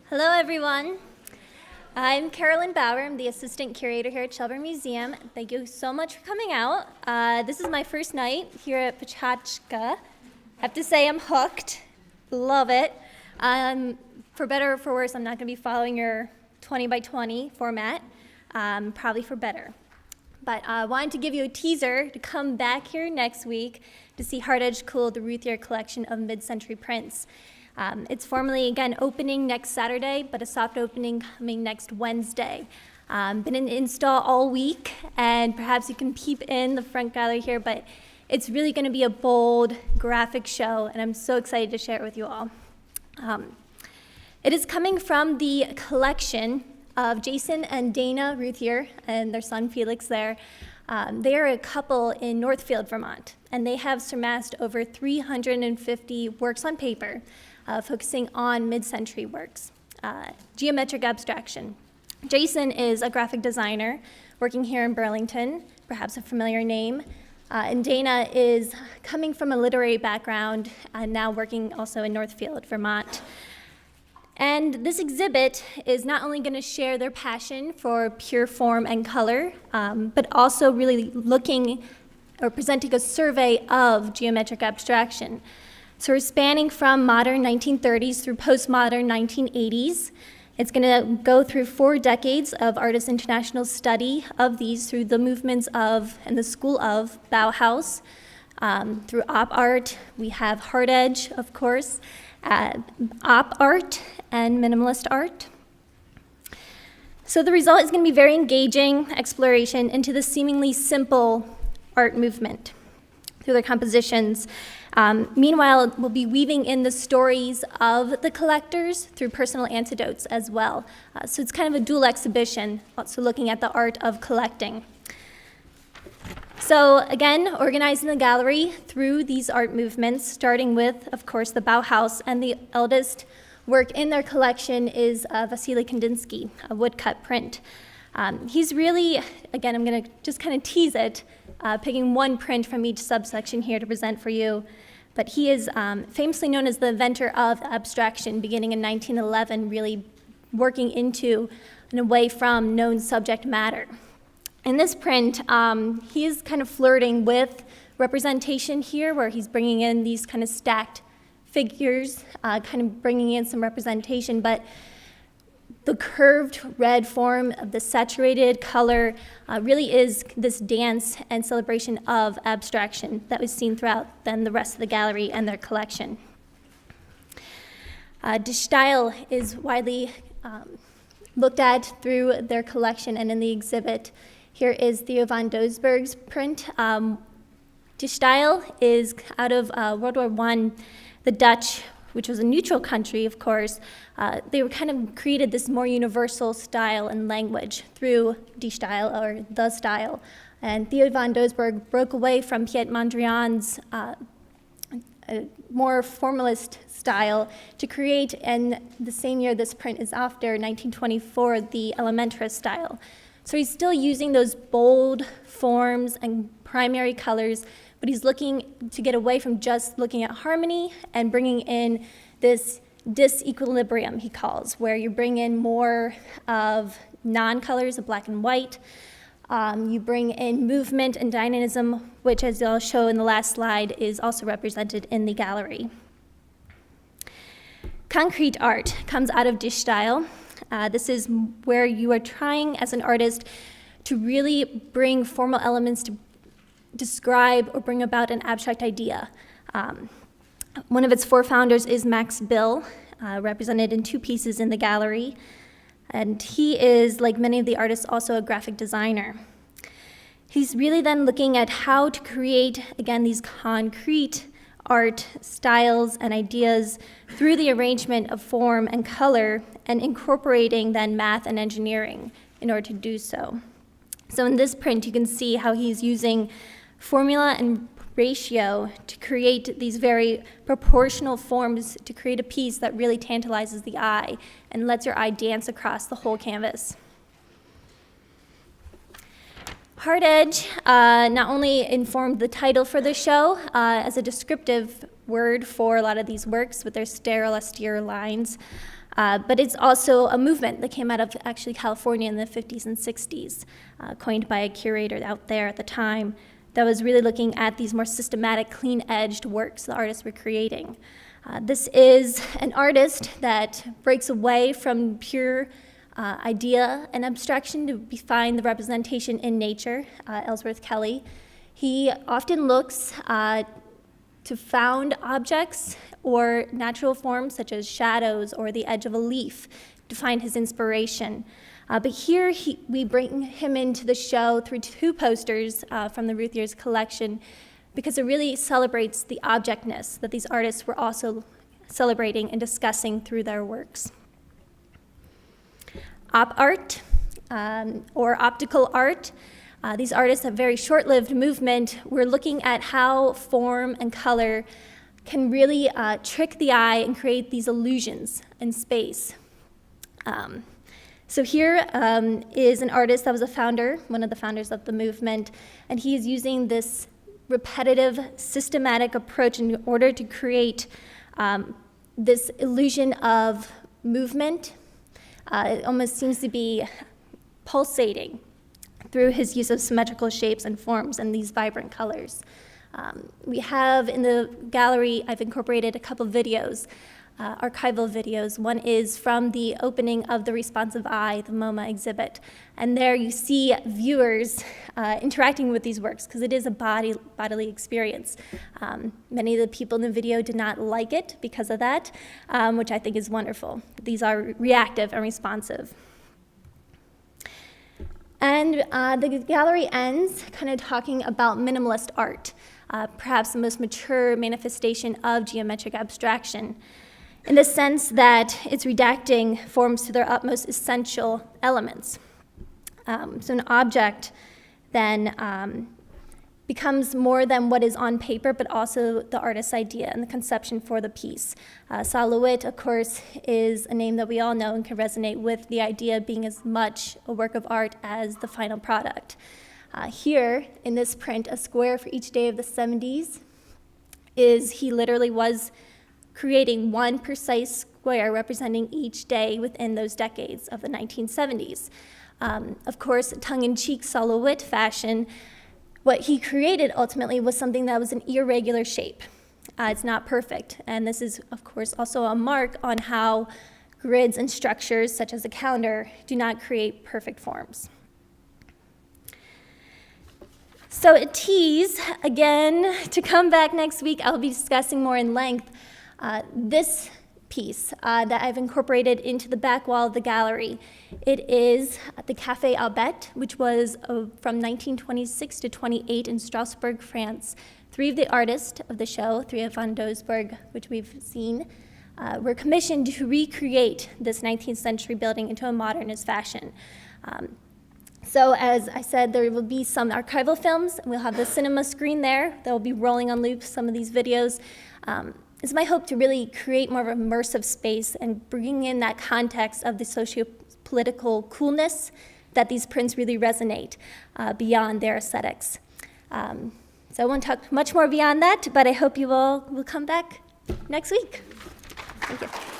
Hello, everyone. I'm Carolyn Bauer. I'm the assistant curator here at Shelburne Museum. Thank you so much for coming out. This is my first night here at PechaKucha. I have to say I'm hooked. Love it. For better or for worse, I'm not going to be following your 20 by 20 format, probably for better. But I wanted to give you a teaser to come back here next week to see Hard Edge Cool, the Ruthier collection of mid-century prints. It's formally, again, opening next Saturday, but a soft opening coming next Wednesday. Been in install all week, and perhaps you can peep in the front gallery here, but it's really going to be a bold, graphic show, and I'm so excited to share it with you all. It is coming from the collection of Jason and Dana Ruthier and their son Felix there. They are a couple in Northfield, Vermont, and they have surmassed over 350 works on paper, focusing on mid-century works. Geometric abstraction. Jason is a graphic designer working here in Burlington, perhaps a familiar name. And Dana is coming from a literary background and now working also in Northfield, Vermont. And this exhibit is not only going to share their passion for pure form and color, but also really looking or presenting a survey of geometric abstraction. So we're spanning from modern 1930s through postmodern 1980s. It's going to go through 4 decades of Artists International study of these through the movements of and the school of Bauhaus. Through op art, we have Hard Edge, of course, op art, and minimalist art. So the result is going to be very engaging exploration into the seemingly simple art movement through their compositions. Meanwhile, we'll be weaving in the stories of the collectors through personal anecdotes as well. So it's kind of a dual exhibition, also looking at the art of collecting. So again, organizing the gallery through these art movements, starting with, of course, the Bauhaus, and the eldest work in their collection is Vasily Kandinsky, a woodcut print. He's really, again, I'm going to just kind of tease it, picking one print from each subsection here to present for you. But he is famously known as the inventor of abstraction, beginning in 1911, really working into and away from known subject matter. In this print, he is kind of flirting with representation here, where he's bringing in these kind of stacked figures, kind of bringing in some representation, but the curved red form of the saturated color really is this dance and celebration of abstraction that was seen throughout then the rest of the gallery and their collection. Dish style is widely looked at through their collection and in the exhibit. Here is Theo van Doesburg's print. Dish style is out of World War I. The Dutch, which was a neutral country, of course, they were kind of created this more universal style and language through die style, or the style. And Theo van Doesburg broke away from Piet Mondrian's more formalist style to create, and the same year this print is after, 1924, the Elementarist style. So he's still using those bold forms and primary colors, but he's looking to get away from just looking at harmony and bringing in this disequilibrium, he calls, where you bring in more of non-colors of black and white. You bring in movement and dynamism, which, as I'll show in the last slide, is also represented in the gallery. Concrete art comes out of dish style. This is where you are trying, as an artist, to really bring formal elements to describe or bring about an abstract idea. One of its 4 founders is Max Bill, represented in 2 pieces in the gallery. And he is, like many of the artists, also a graphic designer. He's really then looking at how to create, again, these concrete art styles and ideas through the arrangement of form and color, and incorporating then math and engineering in order to do so. So in this print, you can see how he's using formula and ratio to create these very proportional forms to create a piece that really tantalizes the eye and lets your eye dance across the whole canvas. Hard Edge not only informed the title for the show as a descriptive word for a lot of these works with their sterile, austere lines, But it's also a movement that came out of actually California in the 50s and 60s, coined by a curator out there at the time that was really looking at these more systematic, clean-edged works the artists were creating. This is an artist that breaks away from pure idea and abstraction to find the representation in nature, Ellsworth Kelly. He often looks to found objects or natural forms such as shadows or the edge of a leaf to find his inspiration. But here we bring him into the show through two posters from the Ruth Years collection because it really celebrates the objectness that these artists were also celebrating and discussing through their works. Op art, or optical art. These artists have very short-lived movement. We're looking at how form and color can really trick the eye and create these illusions in space. So here is an artist that was a founder, one of the founders of the movement, and he's using this repetitive, systematic approach in order to create this illusion of movement. It almost seems to be pulsating through his use of symmetrical shapes and forms and these vibrant colors. We have in the gallery, I've incorporated a couple videos, archival videos. One is from the opening of the Responsive Eye, the MoMA exhibit. And there you see viewers interacting with these works because it is a bodily experience. Many of the people in the video did not like it because of that, which I think is wonderful. These are reactive and responsive. And the gallery ends kind of talking about minimalist art, perhaps the most mature manifestation of geometric abstraction, in the sense that it's redacting forms to their utmost essential elements. So an object then becomes more than what is on paper, but also the artist's idea and the conception for the piece. Silhouette, of course, is a name that we all know and can resonate with the idea being as much a work of art as the final product. Here, in this print, a square for each day of the 70s he literally was creating one precise square representing each day within those decades of the 1970s. Of course, tongue-in-cheek silhouette fashion, what he created ultimately was something that was an irregular shape. It's not perfect, and this is, of course, also a mark on how grids and structures, such as a calendar, do not create perfect forms. So a tease, again, to come back next week, I'll be discussing more in length this piece that I've incorporated into the back wall of the gallery. It is the Café Albert, which was from 1926 to 28 in Strasbourg, France. Three of the artists of the show, three of Van Doesburg, which we've seen, were commissioned to recreate this 19th century building into a modernist fashion. So as I said, there will be some archival films. We'll have the cinema screen there. They'll be rolling on loop some of these videos. It's my hope to really create more of an immersive space and bringing in that context of the socio-political coolness that these prints really resonate beyond their aesthetics. So I won't talk much more beyond that, but I hope you all will come back next week. Thank you.